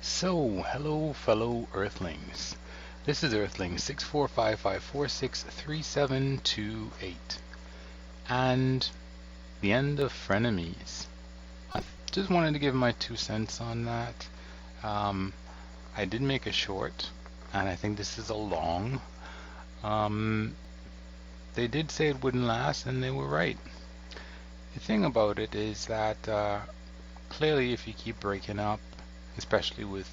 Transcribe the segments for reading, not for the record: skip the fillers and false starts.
So, hello fellow Earthlings. This is Earthling 64554633728 and the end of Frenemies. I just wanted to give my 2 cents on that. Um, I did make a short, and I think this is a long. Um, they did say it wouldn't last, and they were right. The thing about it is that clearly if you keep breaking up, especially with...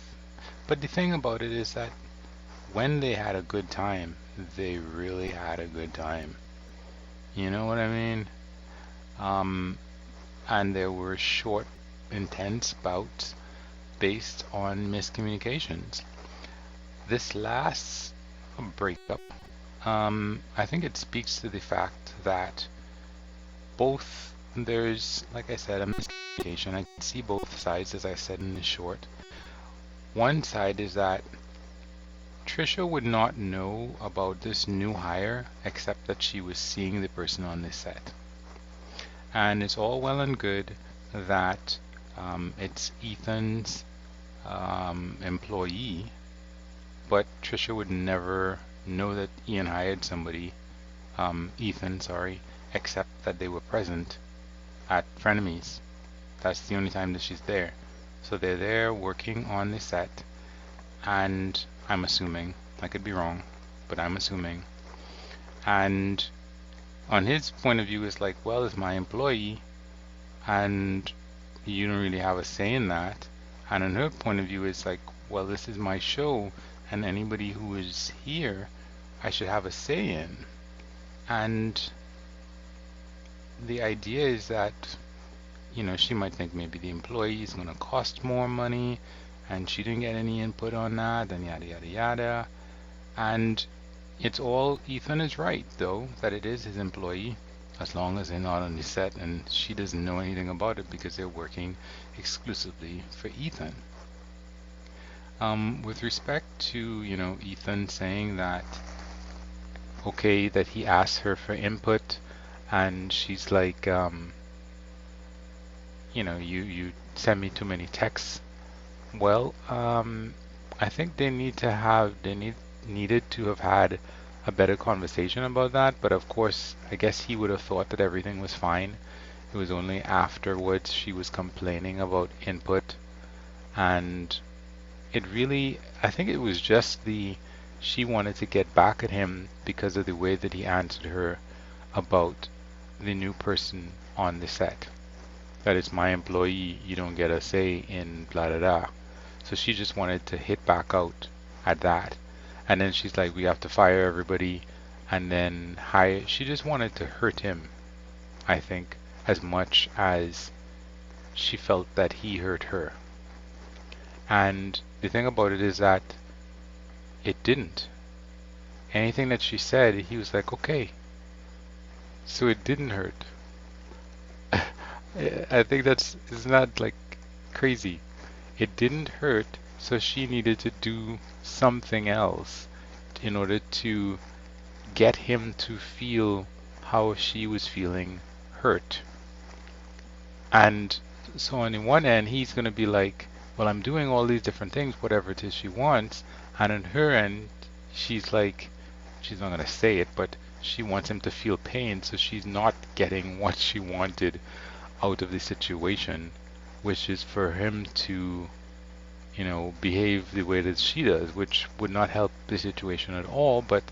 But the thing about it is that when they had a good time, they really had a good time. You know what I mean? Um, and there were short, intense bouts based on miscommunications. This last breakup, I think it speaks to the fact that there's, like I said, a miscommunication. I can see both sides, as I said in the short. One side is that Trisha would not know about this new hire except that she was seeing the person on the set. And it's all well and good that it's Ethan's employee, but Trisha would never know that Ian hired somebody, Ethan, sorry, except that they were present at Frenemies. That's the only time that she's there. So they're there working on the set, and I'm assuming, I could be wrong, but I'm assuming. And on his point of view, it's like, well, it's my employee, and you don't really have a say in that. And on her point of view, it's like, well, this is my show, and anybody who is here, I should have a say in. And the idea is that, she might think maybe the employee is going to cost more money, and she didn't get any input on that, and yada yada yada. And it's all, Ethan is right though, that it is his employee, as long as they're not on the set and she doesn't know anything about it because they're working exclusively for Ethan. With respect to, Ethan saying that, okay, that he asked her for input and she's like, you send me too many texts. Well, I think they needed to have had a better conversation about that, but of course, I guess he would have thought that everything was fine. It was only afterwards she was complaining about input, and I think it was just she wanted to get back at him because of the way that he answered her about the new person on the set. That it's my employee, you don't get a say in blah blah blah. So she just wanted to hit back out at that. And then she's like, we have to fire everybody and then hire. She just wanted to hurt him, I think, as much as she felt that he hurt her. And the thing about it is that it didn't. Anything that she said, he was like, okay. So it didn't hurt. I think isn't that like crazy? It didn't hurt, so she needed to do something else in order to get him to feel how she was feeling hurt. And so on the one end, he's going to be like, well, I'm doing all these different things, whatever it is she wants. And on her end, she's like, she's not going to say it, but she wants him to feel pain, so she's not getting what she wanted out of the situation, which is for him to, behave the way that she does, which would not help the situation at all, but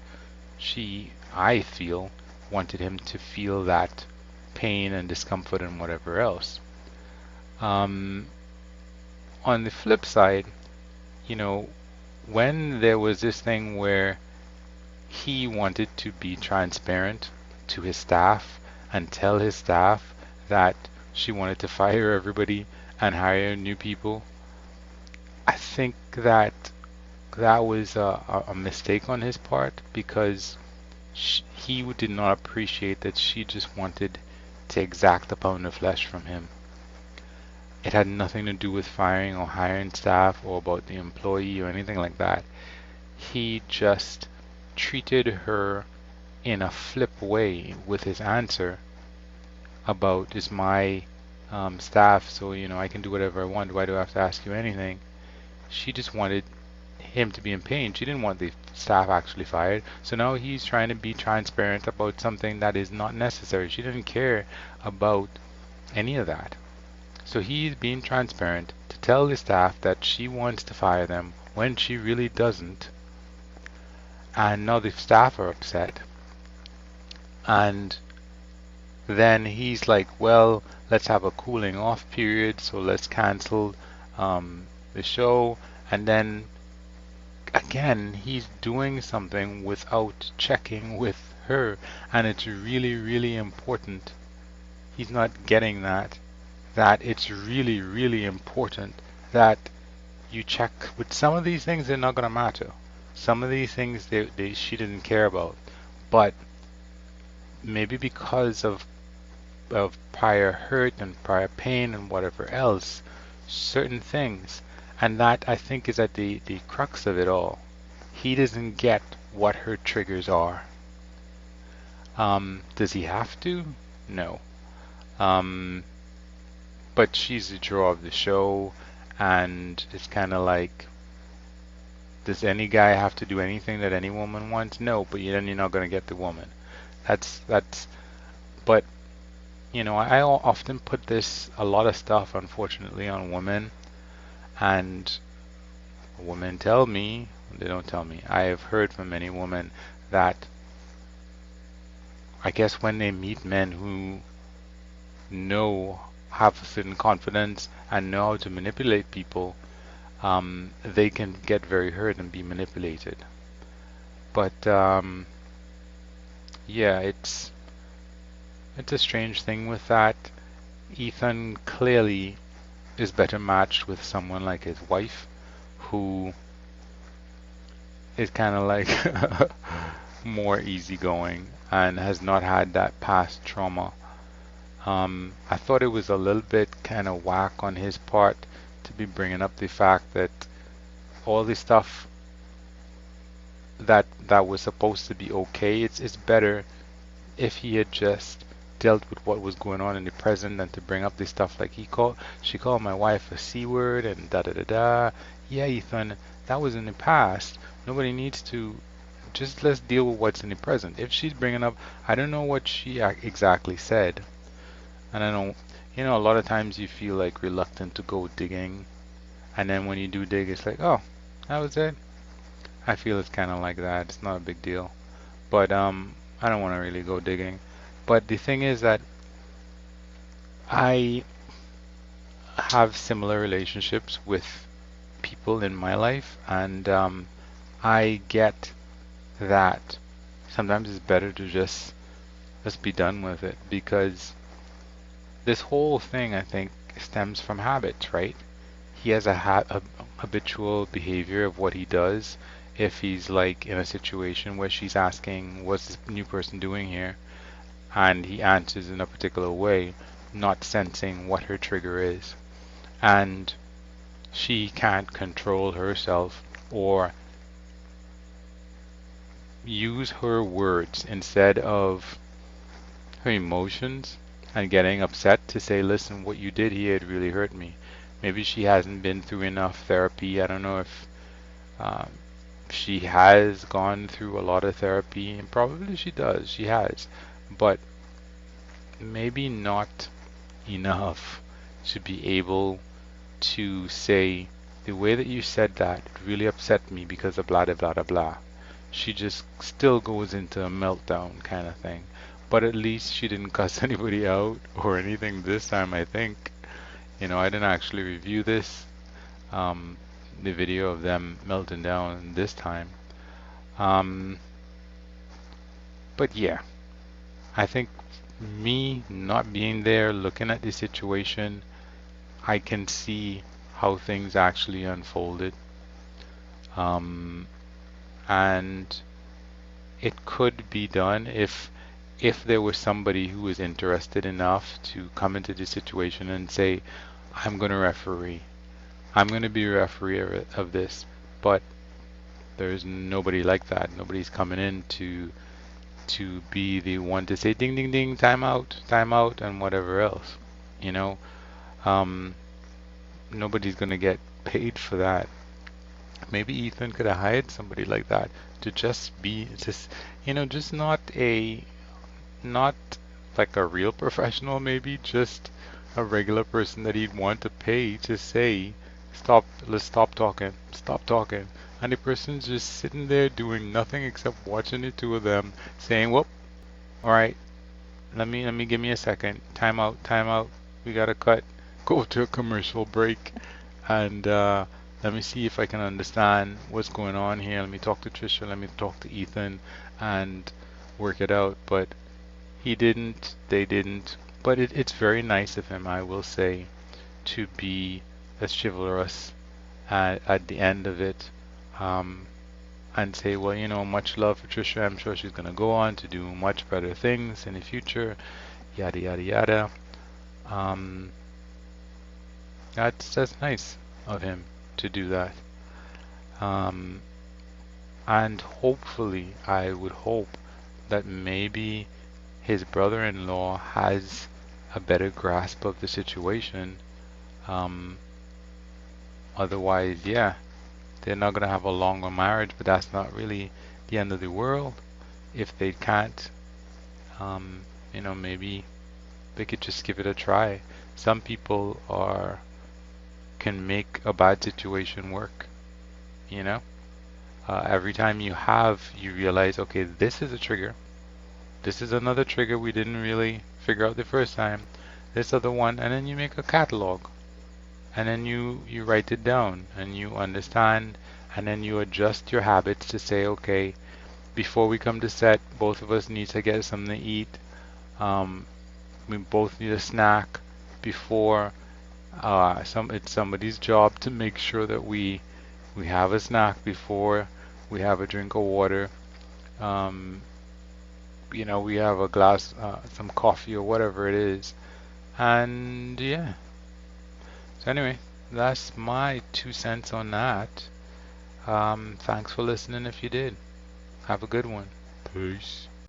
she, I feel, wanted him to feel that pain and discomfort and whatever else. On the flip side, when there was this thing where he wanted to be transparent to his staff and tell his staff that she wanted to fire everybody and hire new people, I think that was a mistake on his part, because he did not appreciate that she just wanted to exact a pound of flesh from him. It had nothing to do with firing or hiring staff or about the employee or anything like that. He just treated her in a flip way with his answer about, it's my staff, so I can do whatever I want. Why do I have to ask you anything? She just wanted him to be in pain. She didn't want the staff actually fired. So now he's trying to be transparent about something that is not necessary. She didn't care about any of that. So he's being transparent to tell the staff that she wants to fire them when she really doesn't. And now the staff are upset. And then he's like, well, let's have a cooling off period, so let's cancel the show. And then again, he's doing something without checking with her, and it's really, really important. He's not getting that it's really, really important that you check with some of these things. They're not going to matter. Some of these things she didn't care about, but maybe because of prior hurt and prior pain and whatever else, certain things, and that I think is at the crux of it all. He doesn't get what her triggers are. Does he have to? No. Um, but she's the draw of the show, and it's kind of like, does any guy have to do anything that any woman wants? No, but then you're not going to get the woman. That's. But I often put a lot of stuff, unfortunately, on women, and women tell me, they don't tell me. I have heard from many women that I guess when they meet men who have a certain confidence and know how to manipulate people, they can get very hurt and be manipulated. But yeah, it's a strange thing with that. Ethan clearly is better matched with someone like his wife, who is kind of like more easygoing and has not had that past trauma. I thought it was a little bit kind of whack on his part to be bringing up the fact that all the stuff that was supposed to be okay, it's better if he had just dealt with what was going on in the present than to bring up this stuff like she called my wife a C word and da da da da. Yeah, Ethan, that was in the past. Nobody needs to. Just let's deal with what's in the present. If she's bringing up, I don't know what she exactly said, and I don't, a lot of times you feel like reluctant to go digging, and then when you do dig, it's like, oh, that was it. I feel it's kind of like that. It's not a big deal, but I don't want to really go digging. But the thing is that I have similar relationships with people in my life, and I get that sometimes it's better to just be done with it, because this whole thing, I think, stems from habits, right? He has a habitual behavior of what he does. If he's like in a situation where she's asking, what's this new person doing here? And he answers in a particular way, not sensing what her trigger is. And she can't control herself or use her words instead of her emotions and getting upset to say, listen, what you did here, it really hurt me. Maybe she hasn't been through enough therapy. I don't know if she has gone through a lot of therapy, and probably she does. She has. But maybe not enough to be able to say, the way that you said that, it really upset me because of blah, blah, blah, blah, blah. She just still goes into a meltdown kind of thing. But at least she didn't cuss anybody out or anything this time, I think. I didn't actually review this, the video of them melting down this time. But yeah, I think me not being there, looking at the situation, I can see how things actually unfolded. And it could be done if there was somebody who was interested enough to come into the situation and say, I'm going to referee. I'm going to be a referee of this. But there's nobody like that. Nobody's coming in to be the one to say ding ding ding, time out, and whatever else. Nobody's going to get paid for that. Maybe Ethan could have hired somebody like that to just be, just, just not like a real professional, maybe just a regular person that he'd want to pay to say, stop, let's stop talking. And the person's just sitting there doing nothing except watching the two of them saying, whoop, all right, let me give me a second. Time out, time out. We gotta cut, go to a commercial break, and let me see if I can understand what's going on here. Let me talk to Trisha, let me talk to Ethan, and work it out. But he didn't, they didn't. But it's very nice of him, I will say, to be as chivalrous at the end of it, um, and say, well, much love for Trisha. I'm sure she's gonna go on to do much better things in the future. Yada yada yada. Um, that's nice of him to do that. Um, and hopefully, I would hope that maybe his brother-in-law has a better grasp of the situation. Um, Otherwise, yeah, they're not gonna have a longer marriage, but that's not really the end of the world. If they can't, maybe they could just give it a try. Some people can make a bad situation work, you know? Every time you realize, okay, this is a trigger. This is another trigger we didn't really figure out the first time. This other one, and then you make a catalog. And then you write it down and you understand, and then you adjust your habits to say, okay, before we come to set, both of us need to get something to eat. Um, we both need a snack before. It's somebody's job to make sure that we have a snack before we have a drink of water. Um, we have a glass, some coffee or whatever it is. And yeah. So anyway, that's my 2 cents on that. Thanks for listening if you did. Have a good one. Peace.